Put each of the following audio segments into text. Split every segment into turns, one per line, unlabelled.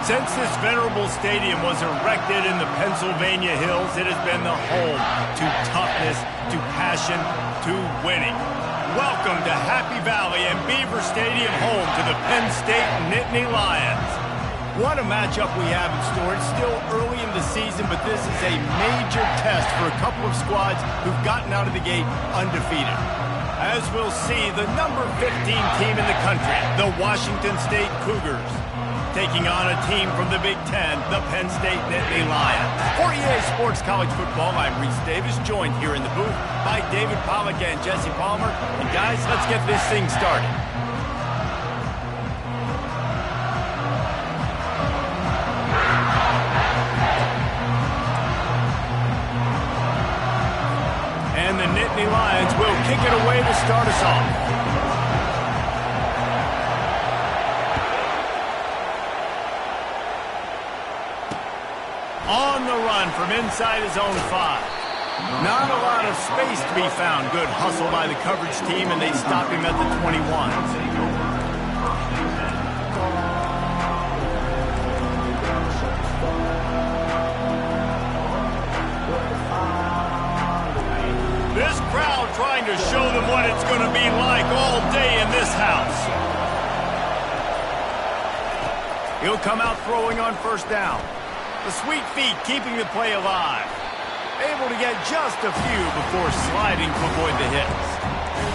Since this venerable stadium was erected in the Pennsylvania hills, it has been the home to toughness, to passion, to winning. Welcome to Happy Valley and Beaver Stadium, home to the Penn State Nittany Lions. What a matchup we have in store. It's still early in the season, but this is a major test for a couple of squads who've gotten out of the gate undefeated. As we'll see, the number 15 team in the country, the Washington State Cougars, taking on a team from the Big Ten, the Penn State Nittany Lions. For EA Sports College Football, I'm Reese Davis, joined here in the booth by David Pollack and Jesse Palmer. And guys, let's get this thing started. And the Nittany Lions will kick it away to start us off. On the run from inside his own 5. Not a lot of space to be found. Good hustle by the coverage team, and they stop him at the 21. This crowd trying to show them what it's going to be like all day in this house. He'll come out throwing on first down. The sweet feet keeping the play alive. Able to get just a few before sliding to avoid the hits.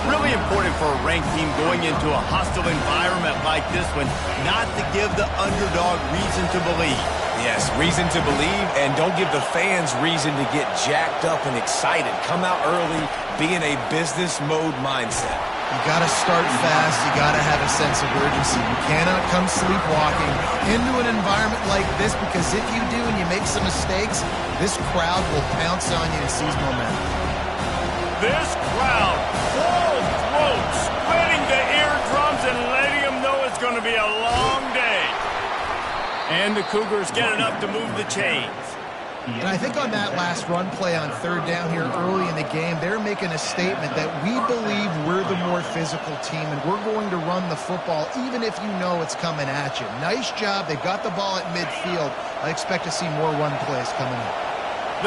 Really important for a ranked team going into a hostile environment like this one, not to give the underdog reason to believe.
Yes, reason to believe, and don't give the fans reason to get jacked up and excited. Come out early, be in a business mode mindset.
You got to start fast. You got to have a sense of urgency. You cannot come sleepwalking into an environment like this, because if you do and you make some mistakes, this crowd will pounce on you and seize momentum.
This crowd, full throats, splitting the eardrums and letting them know it's going to be a long day. And the Cougars get it up to move the chains.
And I think on that last run play on third down here early in the game, they're making a statement that we believe we're the more physical team and we're going to run the football even if you know it's coming at you. Nice job. They've got the ball at midfield. I expect to see more run plays coming up.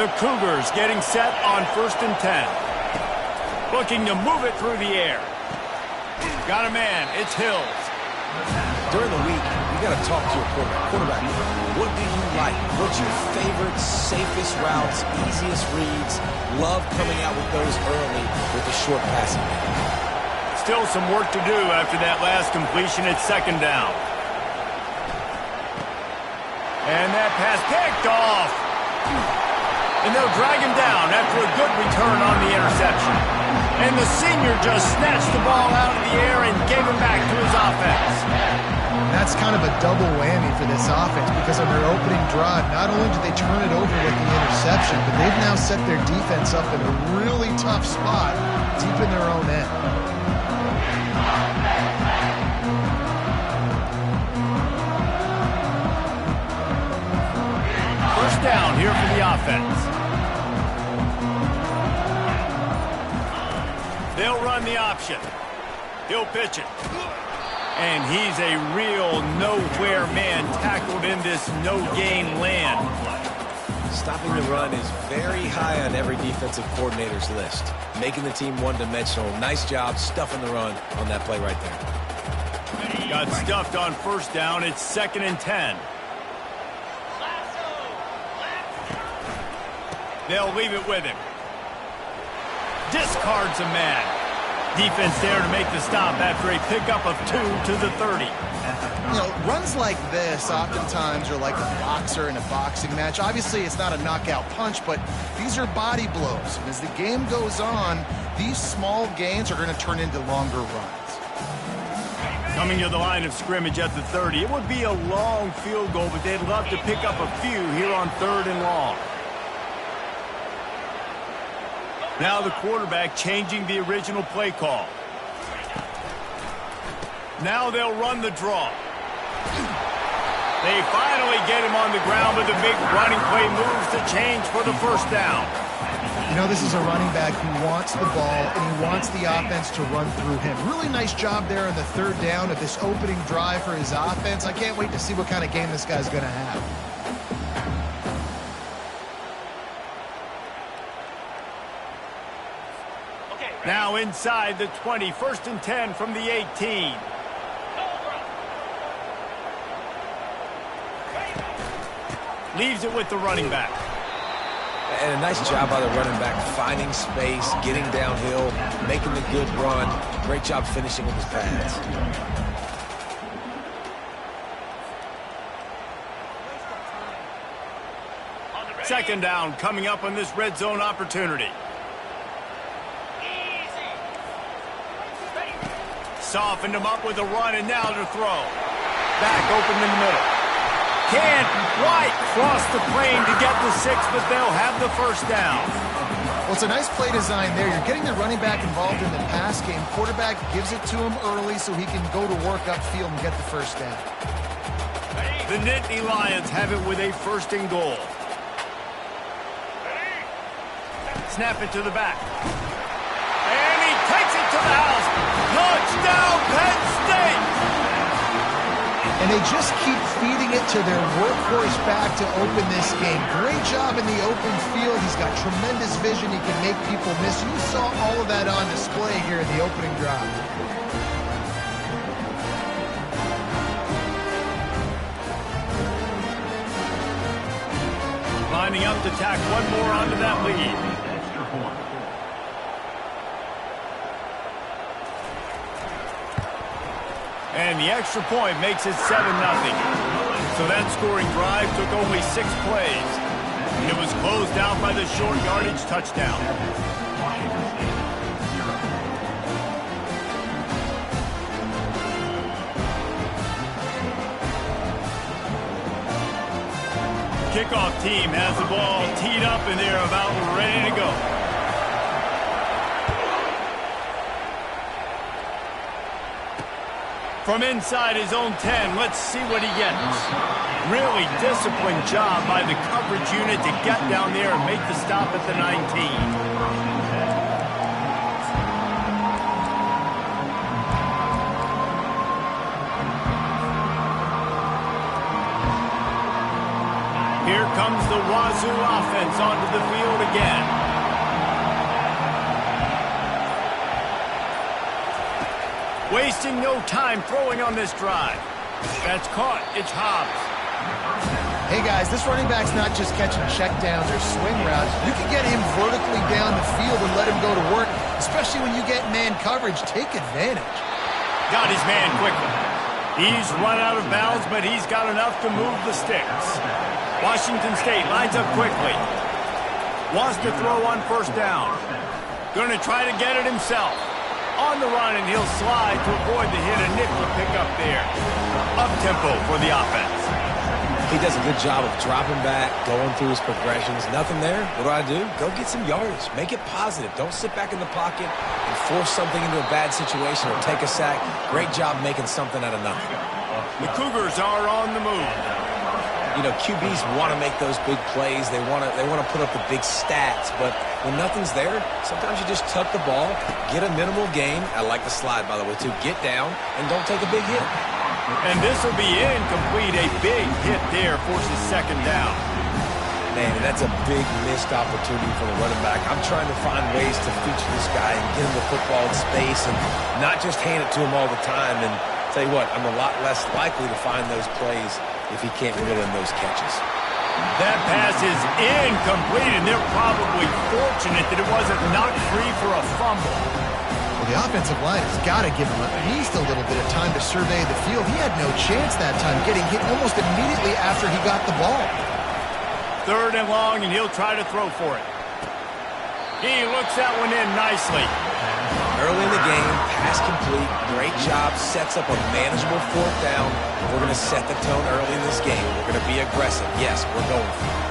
The Cougars getting set on 1st and 10. Looking to move it through the air. Got a man. It's Hills.
During the week, you got to talk to your quarterback. What do you like? What's your favorite, safest routes, easiest reads? Love coming out with those early with the short passing game.
Still some work to do after that last completion at 2nd down. And that pass picked off. And they'll drag him down after a good return on the interception. And the senior just snatched the ball out of the air and gave him back to his offense.
That's kind of a double whammy for this offense, because on their opening drive, not only did they turn it over with the interception, but they've now set their defense up in a really tough spot deep in their own end.
First down here for the offense. They'll run the option. He'll pitch it. And he's a real nowhere man, tackled in this no-gain land.
Stopping the run is very high on every defensive coordinator's list. Making the team one-dimensional. Nice job stuffing the run on that play right there.
Got stuffed on first down. It's 2nd and 10. They'll leave it with him. Discards a man. Defense there to make the stop after a pickup of 2 to the 30.
You know, runs like this oftentimes are like a boxer in a boxing match. Obviously, it's not a knockout punch, but these are body blows. And as the game goes on, these small gains are going to turn into longer runs.
Coming to the line of scrimmage at the 30. It would be a long field goal, but they'd love to pick up a few here on 3rd and long. Now the quarterback changing the original play call. Now they'll run the draw. They finally get him on the ground, but the big running play moves to change for the first down.
You know, this is a running back who wants the ball, and he wants the offense to run through him. Really nice job there on the third down of this opening drive for his offense. I can't wait to see what kind of game this guy's going to have.
Now inside the 20, 1st and 10 from the 18. Leaves it with the running back.
And a nice job by the running back, finding space, getting downhill, making the good run. Great job finishing with his pads.
Second down coming up on this red zone opportunity. Softened him up with a run, and now to throw. Back open in the middle. Can't quite cross the plane to get the 6, but they'll have the first down.
Well, it's a nice play design there. You're getting the running back involved in the pass game. Quarterback gives it to him early so he can go to work upfield and get the first down.
The Nittany Lions have it with a 1st and goal. Snap it to the back. And he takes it to the house. Touchdown, Penn State!
And they just keep feeding it to their workhorse back to open this game. Great job in the open field. He's got tremendous vision. He can make people miss. You saw all of that on display here in the opening drive.
Lining up to tack one more onto that lead. And the extra point makes it 7-0. So that scoring drive took only 6 plays. And it was closed out by the short yardage touchdown. Kickoff team has the ball teed up and they're about ready to go. From inside his own 10, let's see what he gets. Really disciplined job by the coverage unit to get down there and make the stop at the 19. Here comes the Wazzu offense onto the field again. Wasting no time throwing on this drive. That's caught. It's Hobbs.
Hey, guys, this running back's not just catching checkdowns or swing routes. You can get him vertically down the field and let him go to work, especially when you get man coverage. Take advantage.
Got his man quickly. He's run out of bounds, but he's got enough to move the sticks. Washington State lines up quickly. Wants to throw on 1st down. Going to try to get it himself. On the run, and he'll slide to avoid the hit. A nifty pickup there. Up-tempo for the offense.
He does a good job of dropping back, going through his progressions. Nothing there. What do? Go get some yardage. Make it positive. Don't sit back in the pocket and force something into a bad situation or take a sack. Great job making something out of nothing.
The Cougars are on the move.
You know, QBs want to make those big plays. They want to put up the big stats. But when nothing's there, sometimes you just tuck the ball, get a minimal gain. I like the slide, by the way, too. Get down and don't take a big hit.
And this will be incomplete. A big hit there forces 2nd down.
Man, that's a big missed opportunity for the running back. I'm trying to find ways to feature this guy and get him the football in space and not just hand it to him all the time. And tell you what, I'm a lot less likely to find those plays if he can't reel in those catches.
That pass is incomplete, and they're probably fortunate that it wasn't knocked free for a fumble.
Well, the offensive line has got to give him at least a little bit of time to survey the field. He had no chance that time, getting hit almost immediately after he got the ball.
3rd and long, and he'll try to throw for it. He looks that one in nicely.
Early in the game, pass complete, great job, sets up a manageable 4th down. We're going to set the tone early in this game. We're going to be aggressive. Yes, we're going for it.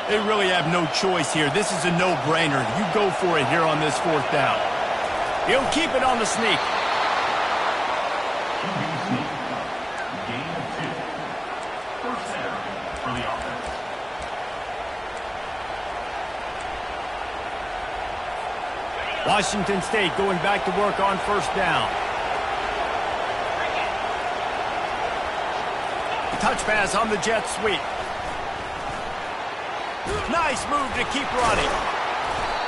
They really have no choice here. This is a no-brainer. You go for it here on this 4th down. He'll keep it on the sneak. Washington State going back to work on first down. Touch pass on the jet sweep. Nice move to keep running.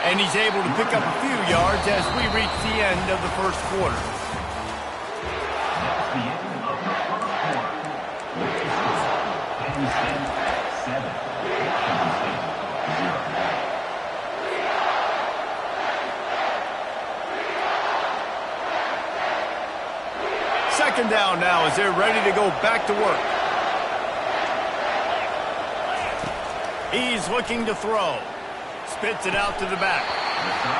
And he's able to pick up a few yards as we reach the end of the first quarter. Second down now as they're ready to go back to work. He's looking to throw. Spits it out to the back.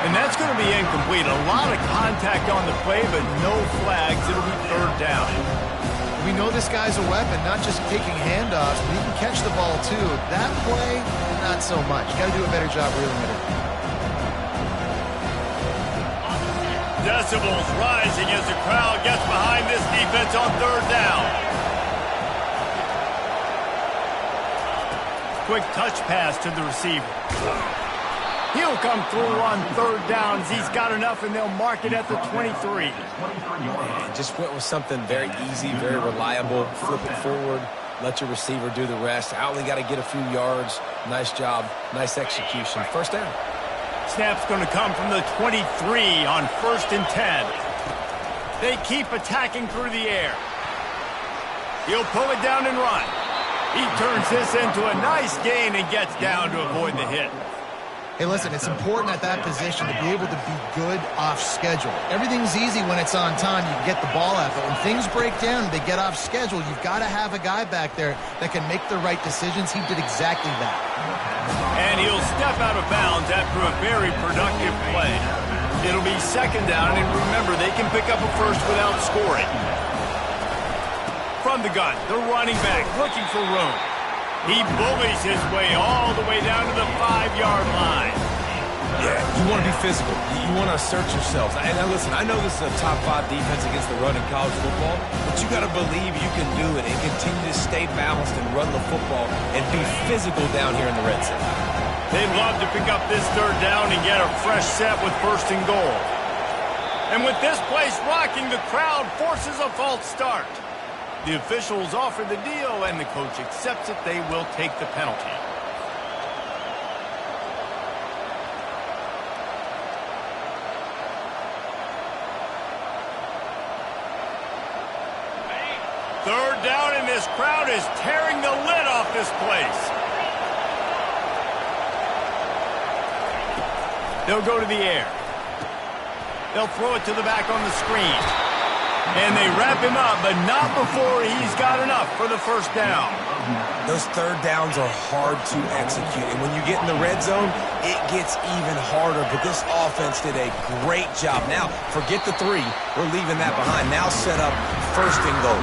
And that's going to be incomplete. A lot of contact on the play, but no flags. It'll be third down.
We know this guy's a weapon, not just taking handoffs, but he can catch the ball too. That play, not so much. Got to do a better job reeling it in.
Decibels rising as the crowd gets behind this defense on third down. Quick touch pass to the receiver. He'll come through on third downs. He's got enough, and they'll mark it at the 23.
And just went with something very easy, very reliable. Flip it forward, let your receiver do the rest. I only got to get a few yards. Nice job, nice execution. First down.
Snap's going to come from the 23 on 1st and 10. They keep attacking through the air. He'll pull it down and run. He turns this into a nice gain and gets down to avoid the hit.
Hey, listen, it's important at that position to be able to be good off schedule. Everything's easy when it's on time. You can get the ball out. But when things break down and they get off schedule, you've got to have a guy back there that can make the right decisions. He did exactly that.
And he'll step out of bounds after a very productive play. It'll be second down, and remember, they can pick up a first without scoring. From the gun, the running back looking for room. He bullies his way all the way down to the 5-yard line.
Yeah, you want to be physical. You want to assert yourselves. And now listen, I know this is a top 5 defense against the run in college football, but you got to believe you can do it and continue to stay balanced and run the football and be physical down here in the red zone.
They'd love to pick up this third down and get a fresh set with 1st and goal. And with this place rocking, the crowd forces a false start. The officials offer the deal, and the coach accepts it. They will take the penalty. Third down, and this crowd is tearing the lid off this place. They'll go to the air. They'll throw it to the back on the screen. And they wrap him up, but not before he's got enough for the first down.
Those third downs are hard to execute. And when you get in the red zone, it gets even harder. But this offense did a great job. Now, forget the 3. We're leaving that behind. Now set up 1st and goal.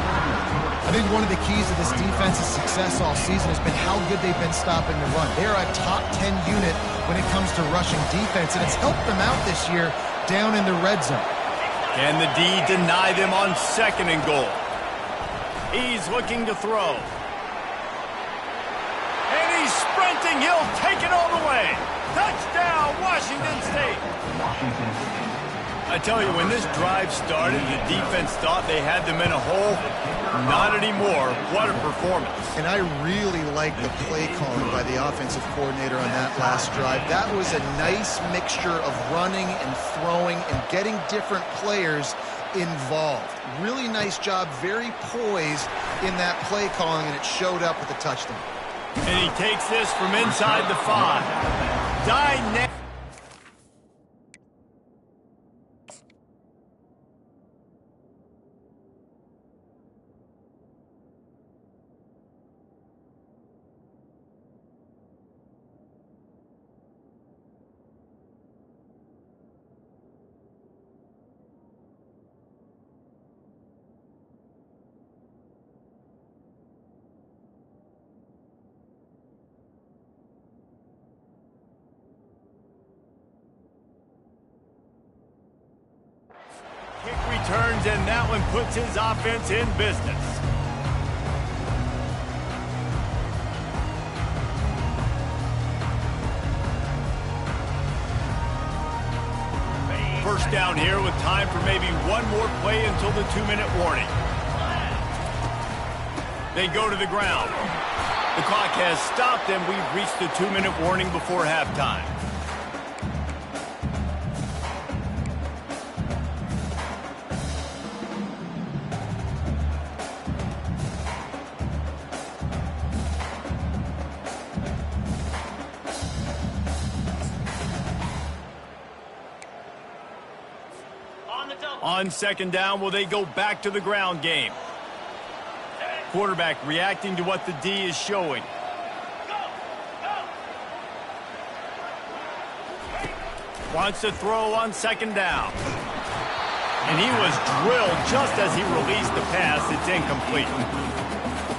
I think one of the keys to this defense's success all season has been how good they've been stopping the run. They're a top 10 unit when it comes to rushing defense, and it's helped them out this year down in the red zone.
Can the D deny them on 2nd and goal? He's looking to throw. And he's sprinting. He'll take it all the way. Touchdown, Washington State. I tell you, when this drive started, the defense thought they had them in a hole. Not anymore. What a performance.
And I really like the play calling by the offensive coordinator on that last drive. That was a nice mixture of running and throwing and getting different players involved. Really nice job, very poised in that play calling, and it showed up with a touchdown.
And he takes this from inside the 5. Dynamic. Kick returns, and that one puts his offense in business. first down here with time for maybe one more play until the 2-minute warning. They go to the ground. The clock has stopped, and we've reached the 2-minute warning before halftime. On second down, will they go back to the ground game? Quarterback reacting to what the D is showing. Wants to throw on second down. And he was drilled just as he released the pass. It's incomplete.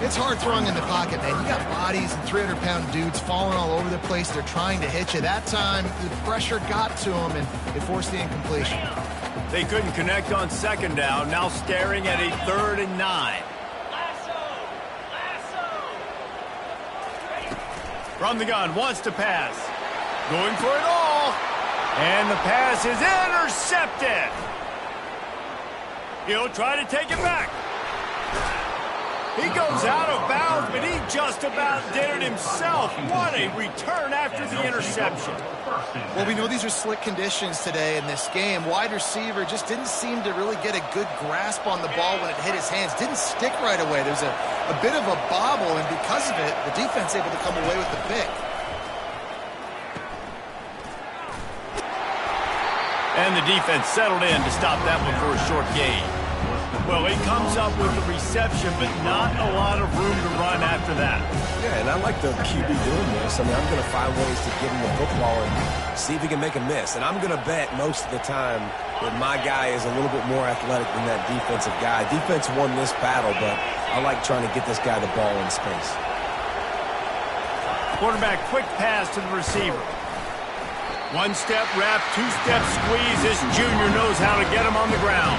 It's hard throwing in the pocket, man. You got bodies and 300-pound dudes falling all over the place. They're trying to hit you. That time, the pressure got to him, and it forced the incompletion.
They couldn't connect on second down. Now staring at a 3rd and 9. From the gun, wants to pass. Going for it all. And the pass is intercepted. He'll try to take it back. He goes out of bounds, but he just about did it himself. What a return after the interception.
Well, we know these are slick conditions today in this game. Wide receiver just didn't seem to really get a good grasp on the ball when it hit his hands. Didn't stick right away. There's a bit of a bobble, and because of it, the defense able to come away with the pick.
And the defense settled in to stop that one for a short gain. Well, he comes up with the reception, but not a lot of room to run after that.
Yeah, and I like the QB doing this. I mean, I'm going to find ways to give him the football and see if he can make a miss. And I'm going to bet most of the time that my guy is a little bit more athletic than that defensive guy. Defense won this battle, but I like trying to get this guy the ball in space.
Quarterback, quick pass to the receiver. One-step wrap, two-step squeeze. This junior knows how to get him on the ground.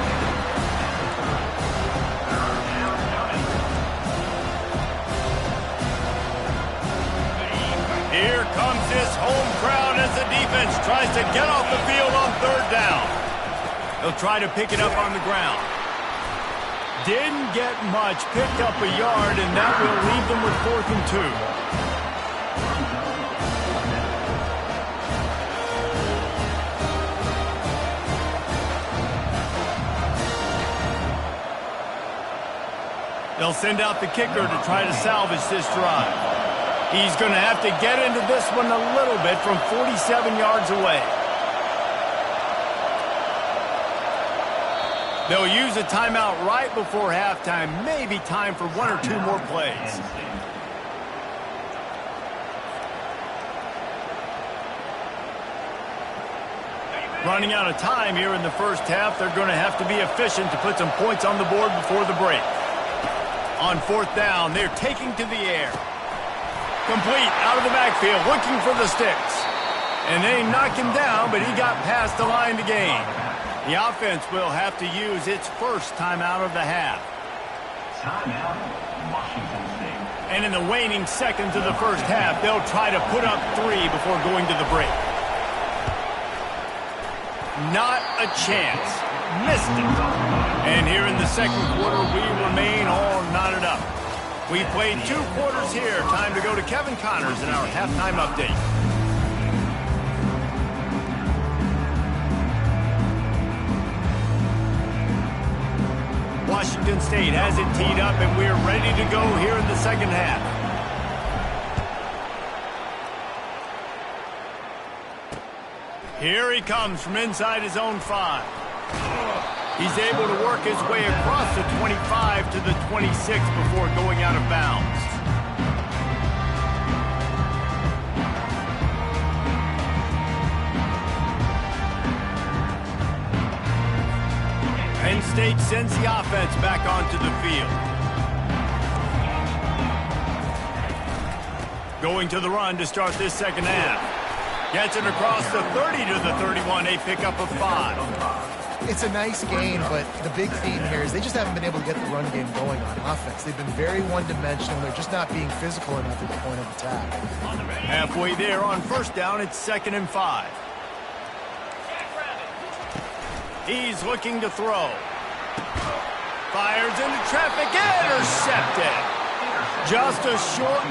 Here comes this home crowd as the defense tries to get off the field on 3rd down. They'll try to pick it up on the ground. Didn't get much, picked up a yard, and that will leave them with 4th and 2. They'll send out the kicker to try to salvage this drive. He's going to have to get into this one a little bit from 47 yards away. They'll use a timeout right before halftime. Maybe time for 1 or 2 more plays. Running out of time here in the first half. They're going to have to be efficient to put some points on the board before the break. On 4th down, they're taking to the air. Complete out of the backfield, looking for the sticks. And they knock him down, but he got past the line to gain. The offense will have to use its first timeout of the half.
Timeout, Washington State.
And in the waning seconds of the first half, they'll try to put up 3 before going to the break. Not a chance. Missed it. And here in the second quarter, we remain all knotted up. We played 2 quarters here. Time to go to Kevin Connors in our halftime update. Washington State has it teed up, and we're ready to go here in the second half. Here he comes from inside his own 5. He's able to work his way across the 25 to the 26 before going out of bounds. Penn State sends the offense back onto the field. Going to the run to start this second half. Gets it across the 30 to the 31, a pickup of 5.
It's a nice gain, but the big theme here is they just haven't been able to get the run game going on offense. They've been very one-dimensional. They're just not being physical enough at the point of attack.
Halfway there on first down, it's 2nd and 5. He's looking to throw. Fires into traffic. Intercepted. Just a short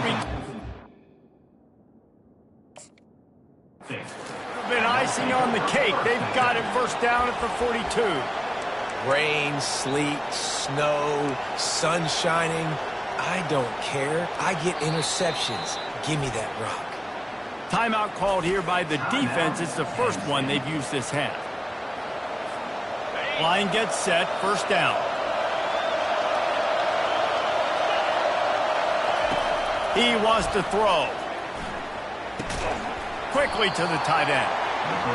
been icing on the cake. They've got it first down at the 42.
Rain, sleet, snow, sun shining. I don't care. I get interceptions. Give me that rock.
Timeout called here by the defense. It's the first one they've used this half. Line gets set. First down. He wants to throw. Quickly to the tight end.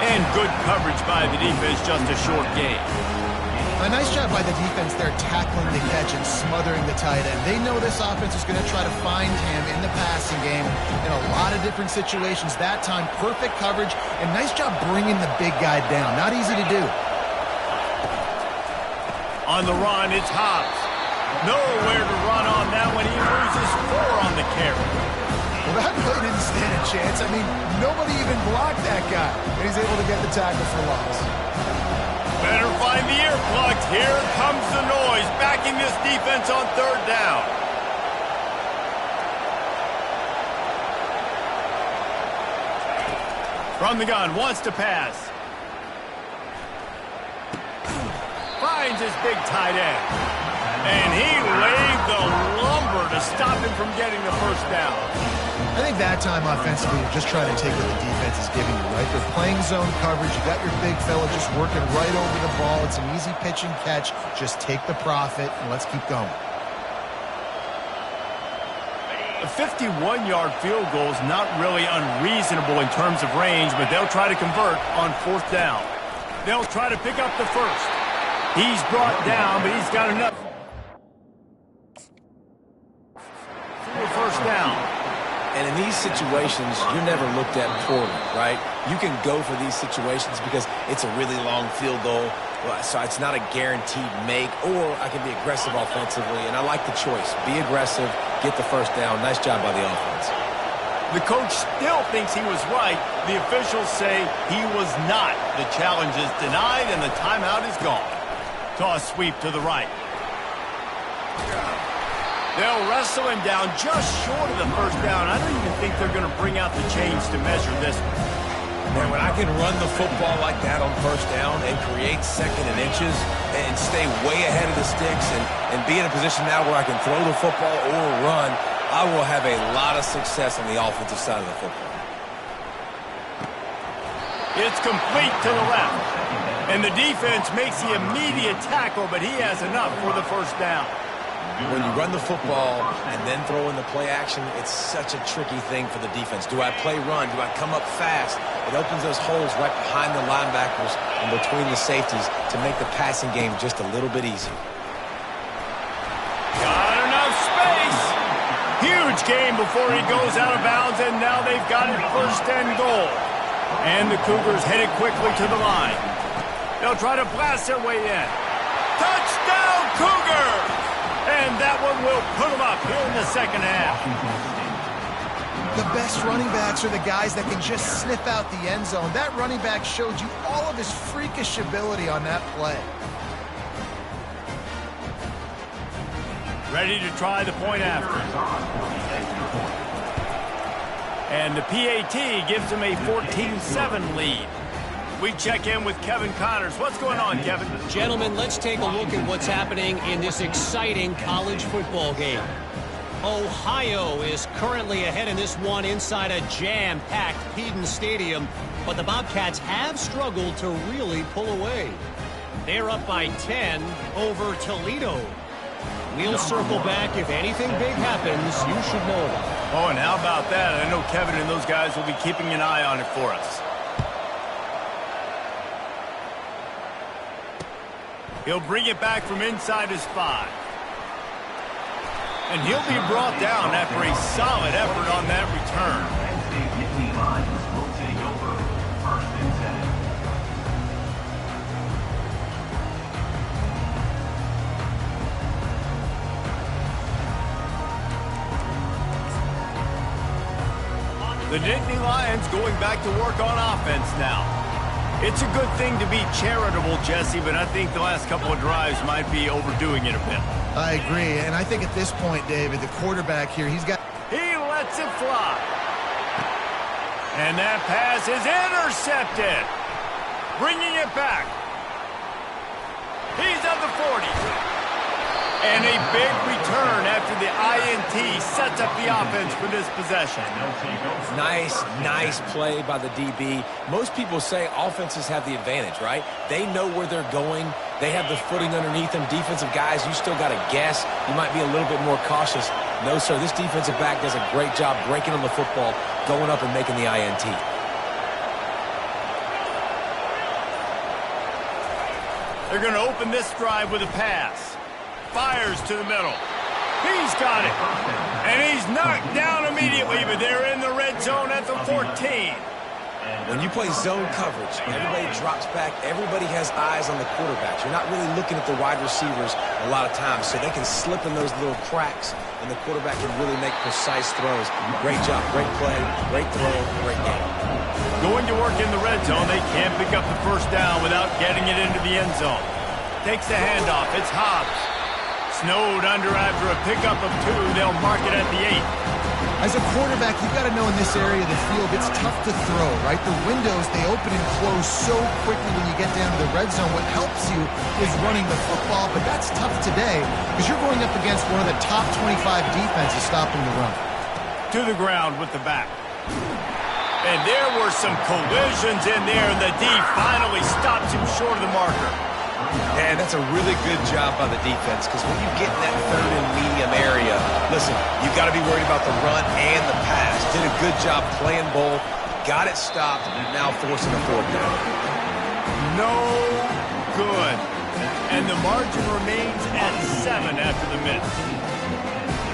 And good coverage by the defense, just a short gain.
A nice job by the defense there tackling the catch and smothering the tight end. They know this offense is going to try to find him in the passing game in a lot of different situations. That time, perfect coverage, and nice job bringing the big guy down. Not easy to do.
On the run, it's Hobbs. Nowhere to run on that one. He loses 4 on the carry.
Well, that play didn't stand a chance. I mean, nobody even blocked that guy, and he's able to get the tackle for loss.
Better find the earplugs. Here comes the noise, backing this defense on third down. From the gun, wants to pass. Finds his big tight end. And he laid the lumber to stop him from getting the first down.
I think that time offensively, you're just trying to take what the defense is giving you, right? They're playing zone coverage. You got your big fella just working right over the ball. It's an easy pitch and catch. Just take the profit, and let's keep going.
A 51-yard field goal is not really unreasonable in terms of range, but they'll try to convert on fourth down. They'll try to pick up the first. He's brought down, but he's got enough. First down.
And in these situations, you're never looked at poorly, right? You can go for these situations because it's a really long field goal, so it's not a guaranteed make, or I can be aggressive offensively, and I like the choice. Be aggressive, get the first down. Nice job by the offense.
The coach still thinks he was right. The officials say he was not. The challenge is denied, and the timeout is gone. Toss sweep to the right. They'll wrestle him down just short of the first down. I don't even think they're going to bring out the chains to measure this one.
Man, when I can run the football like that on first down and create second and inches and stay way ahead of the sticks and be in a position now where I can throw the football or run, I will have a lot of success on the offensive side of the football.
It's complete to the left. And the defense makes the immediate tackle, but he has enough for the first down.
When you run the football and then throw in the play action, it's such a tricky thing for the defense. Do I play run? Do I come up fast? It opens those holes right behind the linebackers and between the safeties to make the passing game just a little bit easier.
Got enough space. Huge game before he goes out of bounds, and now they've got it first and goal. And the Cougars headed quickly to the line. They'll try to blast their way in. Touchdown, Cougars! And that one will put them up here in the second half.
The best running backs are the guys that can just sniff out the end zone. That running back showed you all of his freakish ability on that play.
Ready to try the point after. And the PAT gives them a 14-7 lead. We check in with Kevin Connors. What's going on, Kevin?
Gentlemen, let's take a look at what's happening in this exciting college football game. Ohio is currently ahead in this one inside a jam-packed Penn Stadium, but the Bobcats have struggled to really pull away. They're up by 10 over Toledo. We'll circle back. If anything big happens, you should know about it.
Oh, and how about that? I know Kevin and those guys will be keeping an eye on it for us. He'll bring it back from inside his 5. And he'll be brought down after a solid effort on that return.
Penn State Nittany Lions will take over first and 10.
The Nittany Lions going back to work on offense now. It's a good thing to be charitable, Jesse, but I think the last couple of drives might be overdoing it a bit.
I agree, and I think at this point, David, the quarterback here, he's got...
He lets it fly. And that pass is intercepted. Bringing it back. He's at the 40. And a big return after the INT sets up the offense for this possession.
Nice play by the DB. Most people say offenses have the advantage, right? They know where they're going. They have the footing underneath them. Defensive guys, you still got to guess. You might be a little bit more cautious. No, sir, this defensive back does a great job breaking on the football, going up and making the INT.
They're going to open this drive with a pass. Fires to the middle. He's got it. And he's knocked down immediately, but they're in the red zone at the 14.
When you play zone coverage, everybody drops back. Everybody has eyes on the quarterbacks. You're not really looking at the wide receivers a lot of times, so they can slip in those little cracks, and the quarterback can really make precise throws. Great job, great play, great throw, great game.
Going to work in the red zone, they can't pick up the first down without getting it into the end zone. Takes the handoff. It's Hobbs. Snowed under after a pickup of 2. They'll mark it at the 8.
As a quarterback, you've got to know in this area of the field, it's tough to throw, right? The windows, they open and close so quickly when you get down to the red zone. What helps you is running the football, but that's tough today because you're going up against one of the top 25 defenses stopping the run.
To the ground with the back. And there were some collisions in there, and the D finally stops him short of the marker.
Man, that's a really good job by the defense because when you get in that third and medium area, listen, you've got to be worried about the run and the pass. Did a good job playing both, got it stopped, now forcing a fourth down.
No good. And the margin remains at 7 after the miss.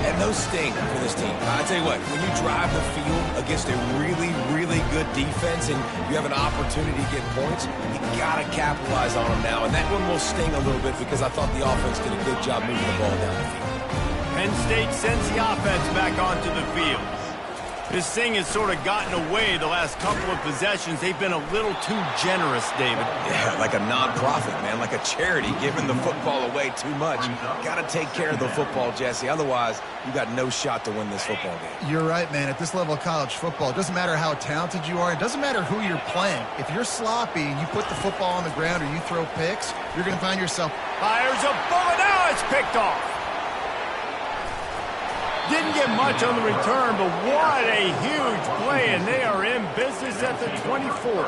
And those sting for this team. I tell you what, when you drive the field against a really, really good defense and you have an opportunity to get points, you got to capitalize on them now. And that one will sting a little bit because I thought the offense did a good job moving the ball down the field.
Penn State sends the offense back onto the field. This thing has sort of gotten away the last couple of possessions. They've been a little too generous, David.
Yeah, like a non-profit, man, like a charity giving the football away too much. Got to take care of the football, Jesse. Otherwise, you got no shot to win this football game.
You're right, man. At this level of college football, it doesn't matter how talented you are. It doesn't matter who you're playing. If you're sloppy and you put the football on the ground or you throw picks, you're going to find yourself...
Fires a bullet. Now it's picked off. Didn't get much on the return, but what a huge play, and they are in business at the 24.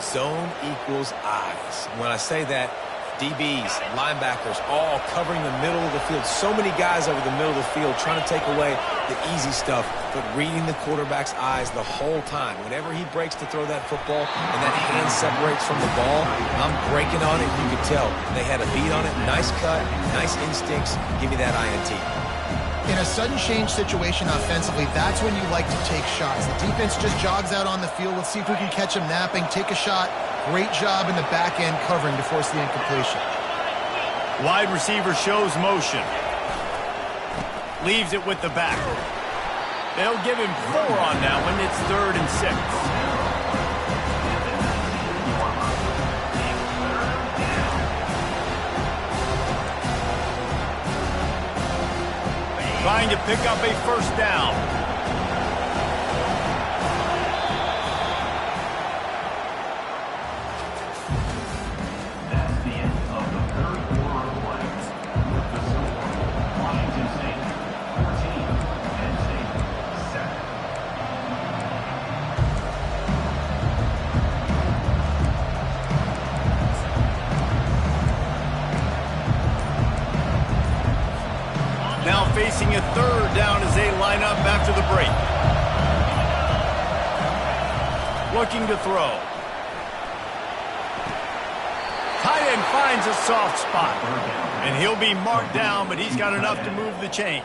Zone equals eyes. When I say that, DBs, linebackers, all covering the middle of the field. So many guys over the middle of the field trying to take away the easy stuff, but reading the quarterback's eyes the whole time. Whenever he breaks to throw that football and that hand separates from the ball, I'm breaking on it. You could tell they had a beat on it. Nice cut, nice instincts. Give me that INT.
In a sudden change situation offensively, that's when you like to take shots. The defense just jogs out on the field. Let's see if we can catch him napping, take a shot. Great job in the back end covering to force the incompletion.
Wide receiver shows motion. Leaves it with the back. They'll give him 4 on that one. It's 3rd and 6. Trying to pick up a first down.
That's the end of the third quarter of play. The score, Washington State 14, Penn State 7.
Now facing a 3rd down as they line up after the break. Looking to throw. Tight end finds a soft spot. And he'll be marked down, but he's got enough to move the chains.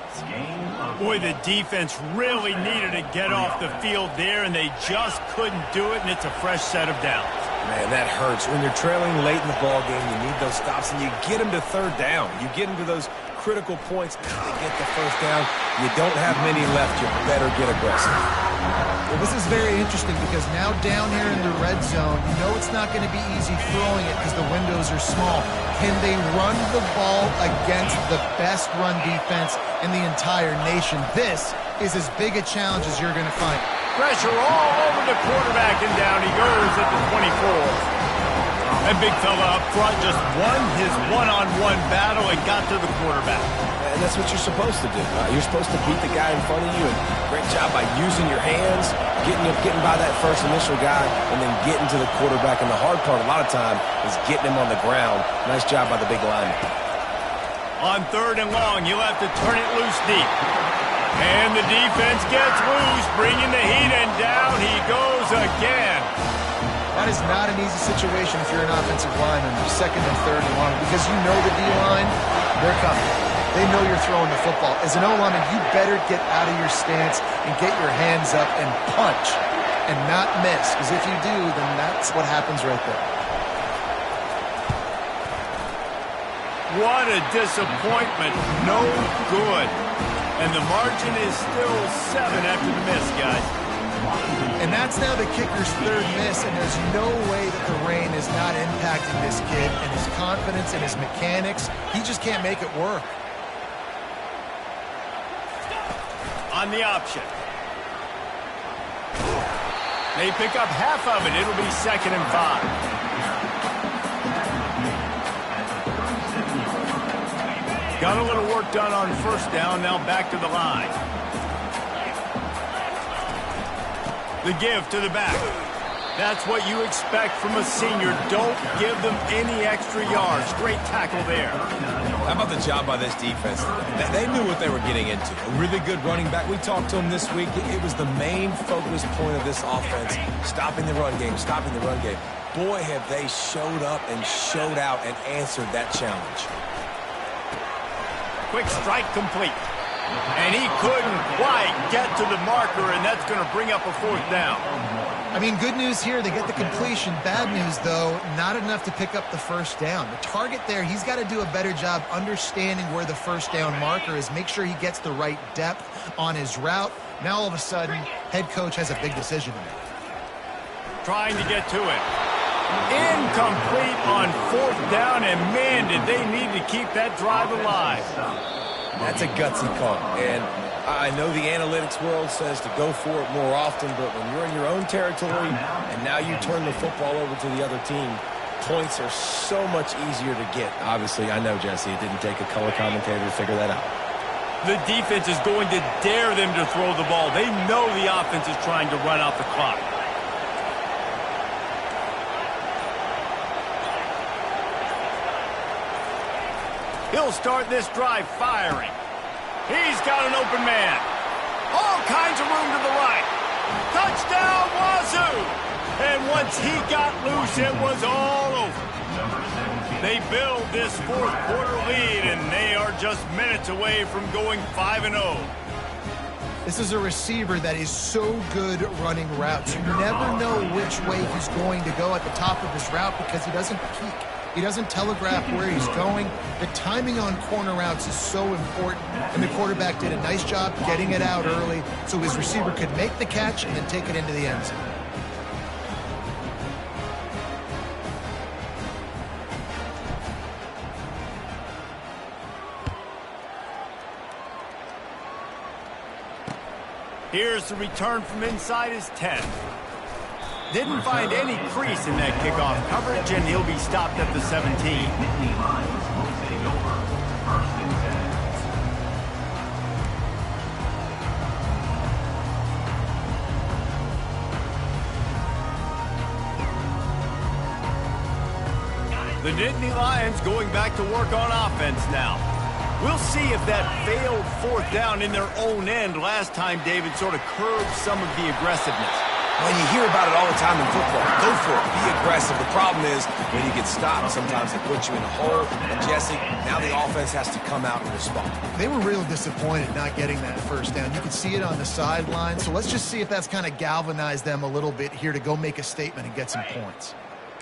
Boy, the defense really needed to get off the field there, and they just couldn't do it, and it's a fresh set of downs.
Man, that hurts. When you're trailing late in the ball game, you need those stops, and you get them to 3rd down. You get them to those critical points to get the first down. You don't have many left. You better get aggressive.
Well, this is very interesting because now down here in the red zone, you know it's not going to be easy throwing it because the windows are small. Can they run the ball against the best run defense in the entire nation? This is as big a challenge as you're going to find.
Pressure all over the quarterback, and down he goes at the 24. That big fella up front just won his one-on-one battle and got to the quarterback.
And that's what you're supposed to do. You're supposed to beat the guy in front of you, and great job by using your hands, getting by that first initial guy, and then getting to the quarterback. And the hard part a lot of time is getting him on the ground. Nice job by the big lineman.
On 3rd and long, you'll have to turn it loose deep. And the defense gets loose, bringing the heat, and down he goes again.
That is not an easy situation if you're an offensive lineman, 2nd and 3rd and long, because you know the D-line, they're coming. They know you're throwing the football. As an O-lineman, you better get out of your stance and get your hands up and punch and not miss, because if you do, then that's what happens right there.
What a disappointment. No good. And the margin is still 7 after the miss, guys.
And that's now the kicker's 3rd miss, and there's no way that the rain is not impacting this kid and his confidence and his mechanics. He just can't make it work.
On the option. They pick up half of it. It'll be 2nd and 5. Got a little work done on 1st down. Now back to the line. The give to the back. That's what you expect from a senior. Don't give them any extra yards. Great tackle there.
How about the job by this defense? They knew what they were getting into. A really good running back. We talked to him this week. It was the main focus point of this offense. Stopping the run game, stopping the run game. Boy, have they showed up and showed out and answered that challenge.
Quick strike complete. And he couldn't quite get to the marker, and that's going to bring up a 4th down.
I mean, good news here, they get the completion. Bad news, though, not enough to pick up the 1st down. The target there, he's got to do a better job understanding where the 1st down marker is, make sure he gets the right depth on his route. Now, all of a sudden, head coach has a big decision to make.
Trying to get to it. Incomplete on 4th down, and man, did they need to keep that drive alive.
That's a gutsy call, and I know the analytics world says to go for it more often, but when you're in your own territory and now you turn the football over to the other team, points are so much easier to get. Obviously, I know, Jesse, it didn't take a color commentator to figure that out.
The defense is going to dare them to throw the ball. They know the offense is trying to run out the clock. He'll start this drive firing. He's got an open man. All kinds of room to the right. Touchdown, Wazzu! And once he got loose, it was all over. They build this 4th quarter lead, and they are just minutes away from going 5-0.
This is a receiver that is so good running routes. You never know which way he's going to go at the top of his route because he doesn't peek. He doesn't telegraph where he's going. The timing on corner routes is so important, and the quarterback did a nice job getting it out early so his receiver could make the catch and then take it into the end zone.
Here's the return from inside his 10. Didn't find any crease in that kickoff coverage, and he'll be stopped at the 17. The Nittany Lions going back to work on offense now. We'll see if that failed 4th down in their own end last time, David, sort of curbed some of the aggressiveness.
Well, you hear about it all the time in football. Go for it. Be aggressive. The problem is when you get stopped, sometimes they put you in a hole. And, Jesse, now the offense has to come out and respond.
They were real disappointed not getting that 1st down. You could see it on the sideline. So let's just see if that's kind of galvanized them a little bit here to go make a statement and get some points.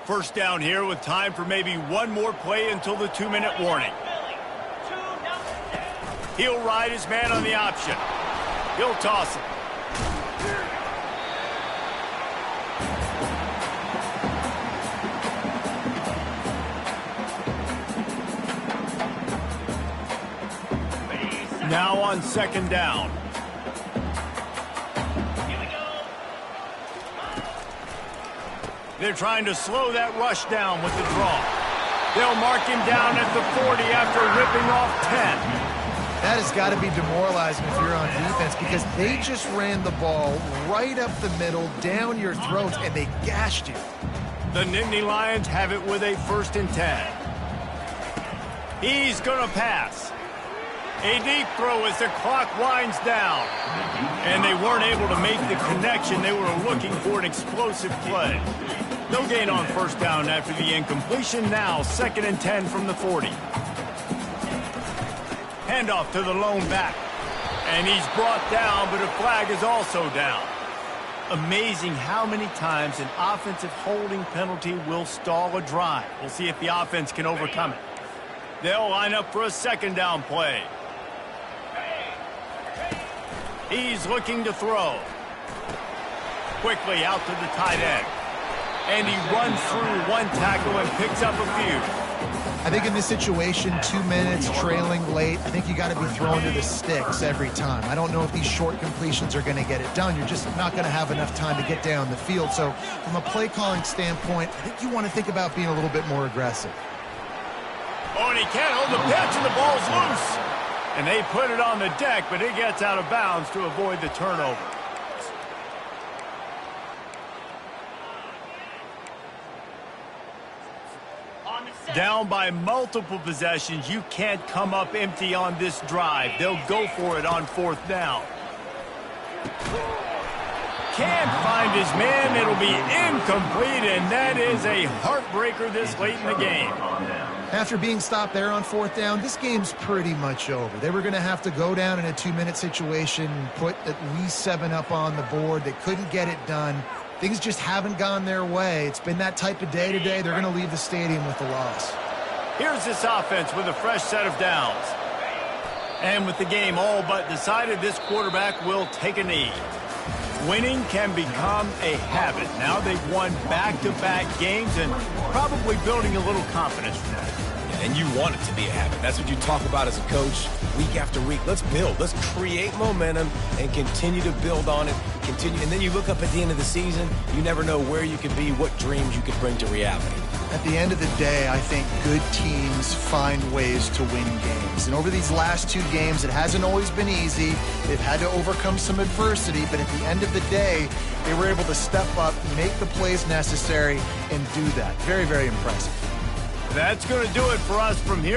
1st down here with time for maybe one more play until the 2-minute warning. He'll ride his man on the option. He'll toss it. Now on second down. They're trying to slow that rush down with the draw. They'll mark him down at the 40 after ripping off 10.
That has got to be demoralizing if you're on defense because they just ran the ball right up the middle, down your throats, and they gashed you.
The Nittany Lions have it with a 1st and 10. He's going to pass. A deep throw as the clock winds down. And they weren't able to make the connection. They were looking for an explosive play. No gain on 1st down after the incompletion. Now 2nd and 10 from the 40. Handoff to the lone back. And he's brought down, but a flag is also down. Amazing how many times an offensive holding penalty will stall a drive. We'll see if the offense can overcome it. They'll line up for a 2nd down play. He's looking to throw. Quickly out to the tight end. And he runs through one tackle and picks up a few.
I think in this situation, 2 minutes, trailing late, I think you got to be thrown to the sticks every time. I don't know if these short completions are going to get it done. You're just not going to have enough time to get down the field. So from a play calling standpoint, I think you want to think about being a little bit more aggressive.
Oh, and he can't hold the pitch, and the ball's loose. And they put it on the deck, but it gets out of bounds to avoid the turnover. Down by multiple possessions, you can't come up empty on this drive. They'll go for it on 4th down. Can't find his man. It'll be incomplete, and that is a heartbreaker this late in the game.
After being stopped there on 4th down, this game's pretty much over. They were going to have to go down in a 2-minute situation, put at least 7 up on the board. They couldn't get it done. Things just haven't gone their way. It's been that type of day today. They're going to leave the stadium with a loss.
Here's this offense with a fresh set of downs. And with the game all but decided, this quarterback will take a knee. Winning can become a habit. Now they've won back-to-back games and probably building a little confidence from that.
And you want it to be a habit. That's what you talk about as a coach week after week. Let's build. Let's create momentum and continue to build on it. Continue, and then you look up at the end of the season, you never know where you could be, what dreams you could bring to reality.
At the end of the day, I think good teams find ways to win games. And over these last 2 games, it hasn't always been easy. They've had to overcome some adversity, but at the end of the day, they were able to step up, make the plays necessary, and do that. Very, very impressive.
That's going to do it for us from here.